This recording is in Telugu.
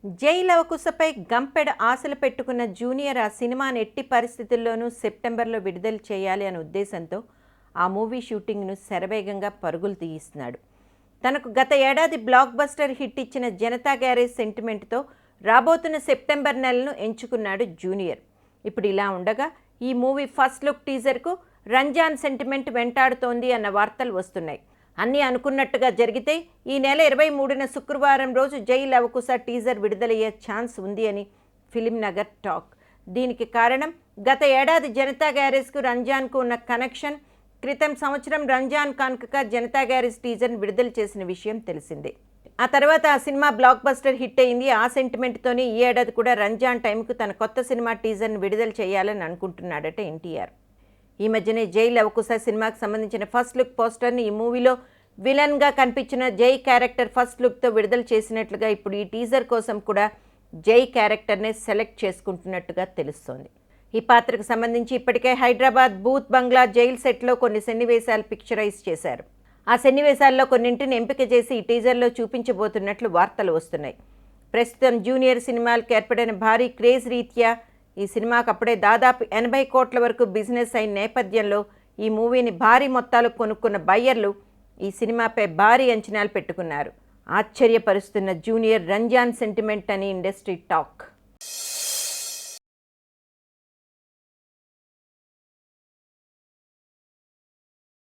జై లవకుశపై గంపెడ ఆశలు పెట్టుకున్న జూనియర్ ఆ సినిమాను ఎట్టి పరిస్థితుల్లోనూ సెప్టెంబర్లో విడుదల చేయాలి అనే ఉద్దేశంతో ఆ మూవీ షూటింగ్ను శరవేగంగా పరుగులు తీయిస్తున్నాడు. తనకు గత ఏడాది బ్లాక్ బస్టర్ హిట్ ఇచ్చిన జనతా గ్యారేజ్ సెంటిమెంట్తో రాబోతున్న సెప్టెంబర్ నెలను ఎంచుకున్నాడు జూనియర్. ఇప్పుడు ఇలా ఉండగా ఈ మూవీ ఫస్ట్ లుక్ టీజర్కు రంజాన్ సెంటిమెంట్ వెంటాడుతోంది అన్న వార్తలు వస్తున్నాయి. అన్నీ అనుకున్నట్టుగా జరిగితే ఈ నెల 23న శుక్రవారం రోజు జై లవకుశ టీజర్ విడుదలయ్యే ఛాన్స్ ఉంది అని ఫిలిం నగర్ టాక్. దీనికి కారణం గత ఏడాది జనతా గ్యారేజ్కు రంజాన్కు ఉన్న కనెక్షన్. క్రితం సంవత్సరం రంజాన్ కానుకగా జనతా గ్యారేజ్ టీజర్ని విడుదల చేసిన విషయం తెలిసిందే. ఆ తర్వాత ఆ సినిమా బ్లాక్ బస్టర్ హిట్ అయింది. ఆ సెంటిమెంట్తోనే ఈ ఏడాది కూడా రంజాన్ టైంకు తన కొత్త సినిమా టీజర్ని విడుదల చేయాలని అనుకుంటున్నాడట ఎన్టీఆర్. ఈ మధ్యనే జై లవకుశ సినిమాకి సంబంధించిన ఫస్ట్ లుక్ పోస్టర్ని ఈ మూవీలో విలన్గా కనిపించిన జై క్యారెక్టర్ ఫస్ట్ లుక్తో విడుదల చేసినట్లుగా ఇప్పుడు ఈ టీజర్ కోసం కూడా జై క్యారెక్టర్నే సెలెక్ట్ చేసుకుంటున్నట్టుగా తెలుస్తోంది. ఈ పాత్రకు సంబంధించి ఇప్పటికే హైదరాబాద్ బూత్ బంగ్లా జైల్ సెట్లో కొన్ని సన్నివేశాలు పిక్చరైజ్ చేశారు. ఆ సన్నివేశాల్లో కొన్నింటిని ఎంపిక చేసి ఈ టీజర్లో చూపించబోతున్నట్లు వార్తలు వస్తున్నాయి. ప్రస్తుతం జూనియర్ సినిమాలకు ఏర్పడిన భారీ క్రేజ్ రీత్యా ఈ సినిమాకు అప్పుడే దాదాపు 80 కోట్ల వరకు బిజినెస్ అయిన నేపథ్యంలో ఈ మూవీని భారీ మొత్తాలు కొనుక్కున్న బయ్యర్లు ఈ సినిమాపై భారీ అంచనాలు పెట్టుకున్నారు. ఆశ్చర్యపరుస్తున్న జూనియర్ రంజాన్ సెంటిమెంట్ అని ఇండస్ట్రీ టాక్.